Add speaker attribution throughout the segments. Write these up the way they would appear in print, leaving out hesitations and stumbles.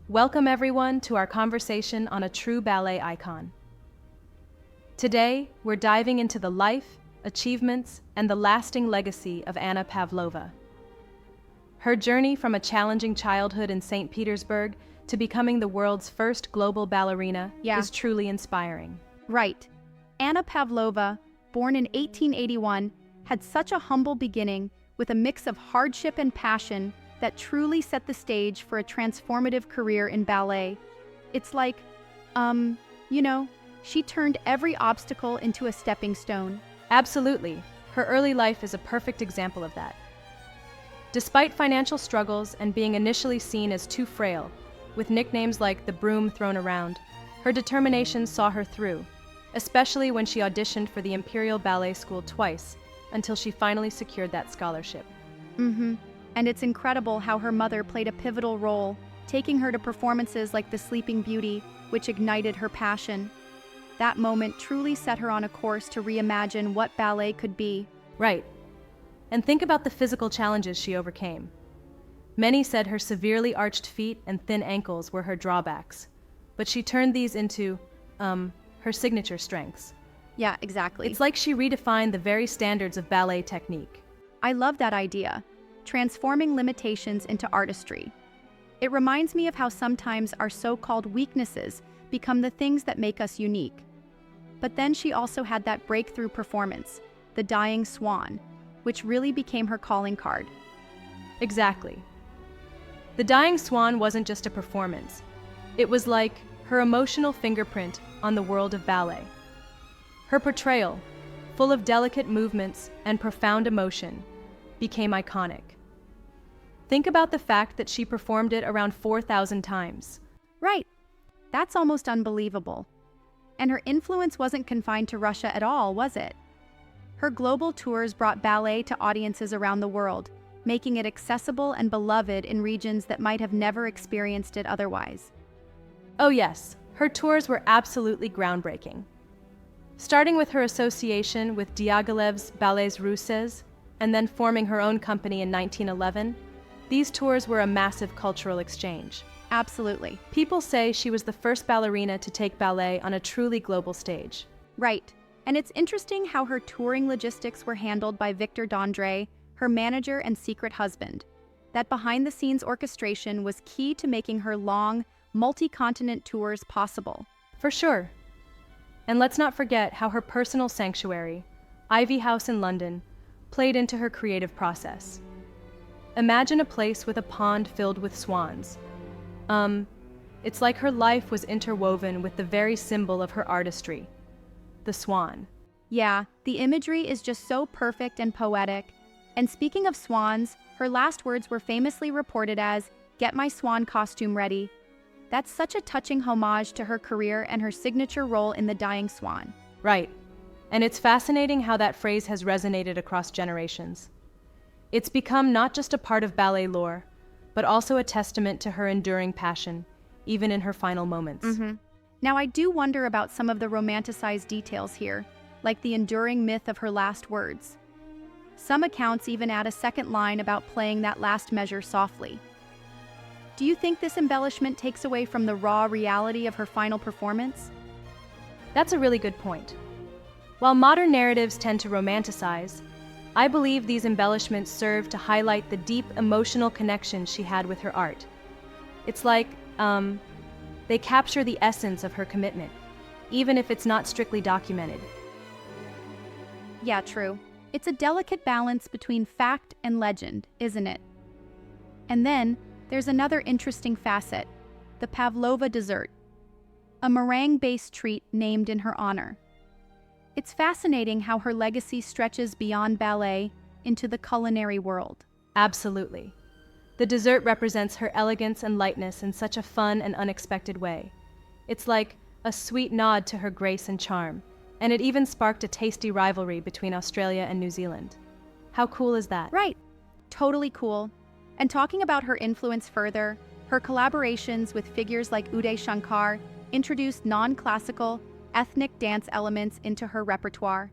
Speaker 1: Welcome everyone to our conversation on a true ballet icon. Today, we're diving into the life, achievements, and the lasting legacy of Anna Pavlova. Her journey from a challenging childhood in St. Petersburg to becoming the world's first global ballerina is truly inspiring.
Speaker 2: Right. Anna Pavlova, born in 1881, had such a humble beginning with a mix of hardship and passion that truly set the stage for a transformative career in ballet. It's like, she turned every obstacle into a stepping stone.
Speaker 1: Absolutely. Her early life is a perfect example of that. Despite financial struggles and being initially seen as too frail, with nicknames like the broom thrown around, her determination saw her through, especially when she auditioned for the Imperial Ballet School twice, until she finally secured that scholarship.
Speaker 2: And it's incredible how her mother played a pivotal role, taking her to performances like The Sleeping Beauty, which ignited her passion. That moment truly set her on a course to reimagine what ballet could be.
Speaker 1: Right. And think about the physical challenges she overcame. Many said her severely arched feet and thin ankles were her drawbacks, but she turned these into, her signature strengths.
Speaker 2: Yeah, exactly.
Speaker 1: It's like she redefined the very standards of ballet technique.
Speaker 2: I love that idea, transforming limitations into artistry. It reminds me of how sometimes our so-called weaknesses become the things that make us unique. But then she also had that breakthrough performance, the Dying Swan, which really became her calling card.
Speaker 1: Exactly. The Dying Swan wasn't just a performance. It was like her emotional fingerprint on the world of ballet. Her portrayal, full of delicate movements and profound emotion, became iconic. Think about the fact that she performed it around 4,000 times.
Speaker 2: Right. That's almost unbelievable. And her influence wasn't confined to Russia at all, was it? Her global tours brought ballet to audiences around the world, making it accessible and beloved in regions that might have never experienced it otherwise.
Speaker 1: Oh yes, her tours were absolutely groundbreaking. Starting with her association with Diaghilev's Ballets Russes, and then forming her own company in 1911, these tours were a massive cultural exchange.
Speaker 2: Absolutely.
Speaker 1: People say she was the first ballerina to take ballet on a truly global stage.
Speaker 2: Right. And it's interesting how her touring logistics were handled by Victor Dondre, her manager and secret husband. That behind-the-scenes orchestration was key to making her long, multi-continent tours possible.
Speaker 1: For sure. And let's not forget how her personal sanctuary, Ivy House in London, played into her creative process. Imagine a place with a pond filled with swans. It's like her life was interwoven with the very symbol of her artistry, the swan.
Speaker 2: Yeah, the imagery is just so perfect and poetic. And speaking of swans, her last words were famously reported as, "Get my swan costume ready." That's such a touching homage to her career and her signature role in The Dying Swan.
Speaker 1: Right. And it's fascinating how that phrase has resonated across generations. It's become not just a part of ballet lore, but also a testament to her enduring passion, even in her final moments.
Speaker 2: Now, I do wonder about some of the romanticized details here, like the enduring myth of her last words. Some accounts even add a second line about playing that last measure softly. Do you think this embellishment takes away from the raw reality of her final performance?
Speaker 1: That's a really good point. While modern narratives tend to romanticize, I believe these embellishments serve to highlight the deep emotional connection she had with her art. It's like, they capture the essence of her commitment, even if it's not strictly documented.
Speaker 2: Yeah, true. It's a delicate balance between fact and legend, isn't it? And then, there's another interesting facet, the Pavlova dessert, a meringue-based treat named in her honor. It's fascinating how her legacy stretches beyond ballet into the culinary world.
Speaker 1: Absolutely. The dessert represents her elegance and lightness in such a fun and unexpected way. It's like a sweet nod to her grace and charm, and it even sparked a tasty rivalry between Australia and New Zealand. How cool is that?
Speaker 2: Right. Totally cool. And talking about her influence further, her collaborations with figures like Uday Shankar introduced non-classical, ethnic dance elements into her repertoire.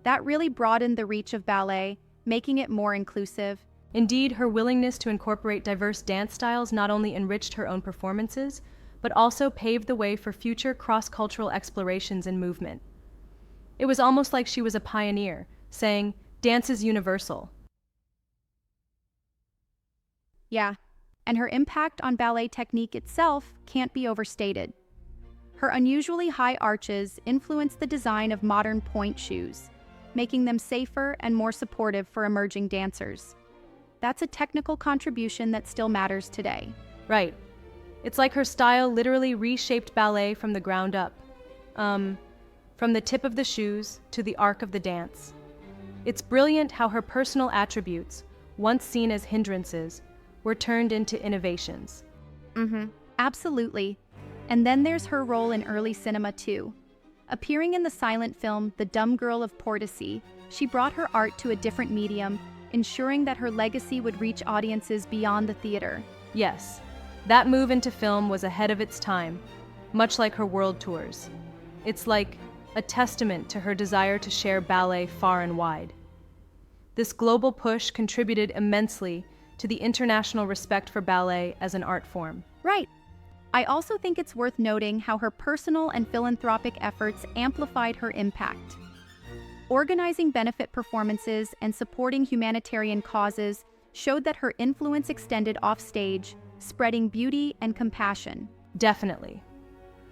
Speaker 2: That really broadened the reach of ballet, making it more inclusive.
Speaker 1: Indeed, her willingness to incorporate diverse dance styles not only enriched her own performances, but also paved the way for future cross-cultural explorations and movement. It was almost like she was a pioneer, saying, "Dance is universal."
Speaker 2: Yeah, and her impact on ballet technique itself can't be overstated. Her unusually high arches influenced the design of modern pointe shoes, making them safer and more supportive for emerging dancers. That's a technical contribution that still matters today.
Speaker 1: Right. It's like her style literally reshaped ballet from the ground up. From the tip of the shoes to the arc of the dance. It's brilliant how her personal attributes, once seen as hindrances, were turned into innovations.
Speaker 2: Absolutely. And then there's her role in early cinema too. Appearing in the silent film The Dumb Girl of Portici, she brought her art to a different medium, ensuring that her legacy would reach audiences beyond the theater.
Speaker 1: Yes, that move into film was ahead of its time, much like her world tours. It's like a testament to her desire to share ballet far and wide. This global push contributed immensely to the international respect for ballet as an art form.
Speaker 2: Right. I also think it's worth noting how her personal and philanthropic efforts amplified her impact. Organizing benefit performances and supporting humanitarian causes showed that her influence extended offstage, spreading beauty and compassion.
Speaker 1: Definitely.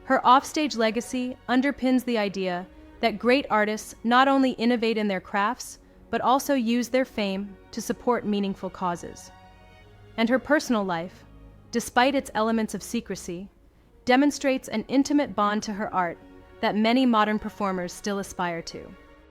Speaker 1: Her offstage legacy underpins the idea that great artists not only innovate in their crafts, but also use their fame to support meaningful causes. And her personal life, despite its elements of secrecy, demonstrates an intimate bond to her art that many modern performers still aspire to.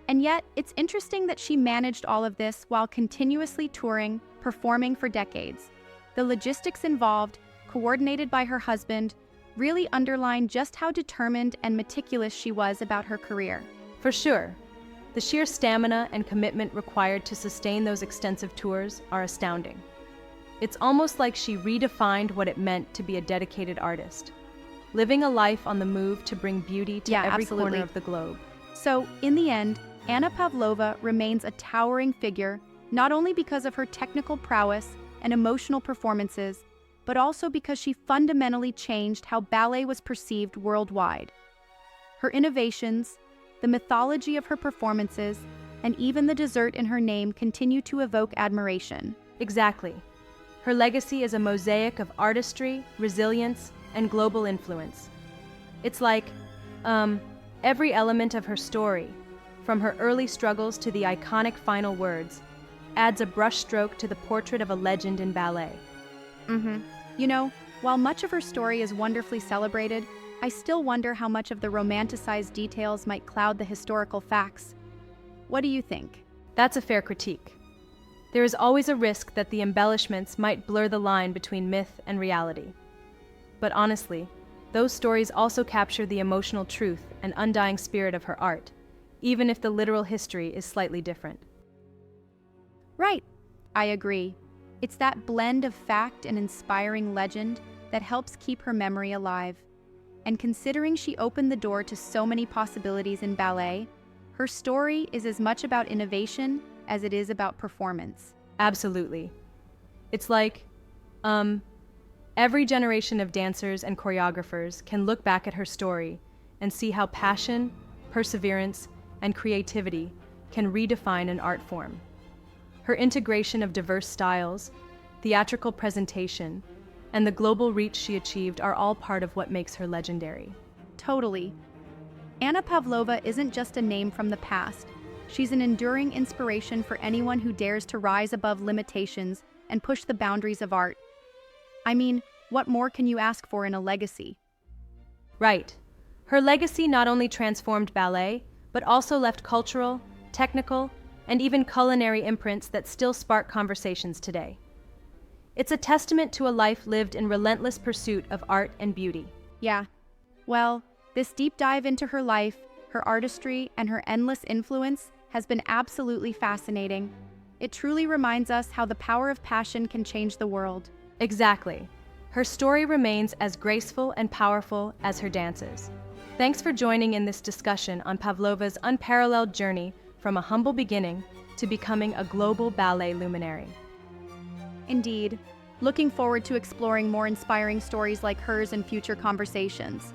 Speaker 2: And yet, it's interesting that she managed all of this while continuously touring, performing for decades. The logistics involved, coordinated by her husband, really underline just how determined and meticulous she was about her career.
Speaker 1: For sure, the sheer stamina and commitment required to sustain those extensive tours are astounding. It's almost like she redefined what it meant to be a dedicated artist, living a life on the move to bring beauty to every corner of the globe.
Speaker 2: So, in the end, Anna Pavlova remains a towering figure, not only because of her technical prowess and emotional performances, but also because she fundamentally changed how ballet was perceived worldwide. Her innovations, the mythology of her performances, and even the dessert in her name continue to evoke admiration.
Speaker 1: Exactly. Her legacy is a mosaic of artistry, resilience, and global influence. It's like, every element of her story, from her early struggles to the iconic final words, adds a brushstroke to the portrait of a legend in ballet.
Speaker 2: You know, while much of her story is wonderfully celebrated, I still wonder how much of the romanticized details might cloud the historical facts. What do you think?
Speaker 1: That's a fair critique. There is always a risk that the embellishments might blur the line between myth and reality. But honestly, those stories also capture the emotional truth and undying spirit of her art, even if the literal history is slightly different.
Speaker 2: Right, I agree. It's that blend of fact and inspiring legend that helps keep her memory alive. And considering she opened the door to so many possibilities in ballet, her story is as much about innovation as it is about performance.
Speaker 1: Absolutely. It's like, every generation of dancers and choreographers can look back at her story and see how passion, perseverance, and creativity can redefine an art form. Her integration of diverse styles, theatrical presentation, and the global reach she achieved are all part of what makes her legendary.
Speaker 2: Totally. Anna Pavlova isn't just a name from the past. She's an enduring inspiration for anyone who dares to rise above limitations and push the boundaries of art. I mean, what more can you ask for in a legacy?
Speaker 1: Right. Her legacy not only transformed ballet, but also left cultural, technical, and even culinary imprints that still spark conversations today. It's a testament to a life lived in relentless pursuit of art and beauty.
Speaker 2: Yeah. Well, this deep dive into her life, her artistry, and her endless influence has been absolutely fascinating. It truly reminds us how the power of passion can change the world.
Speaker 1: Exactly. Her story remains as graceful and powerful as her dances. Thanks for joining in this discussion on Pavlova's unparalleled journey from a humble beginning to becoming a global ballet luminary.
Speaker 2: Indeed. Looking forward to exploring more inspiring stories like hers in future conversations.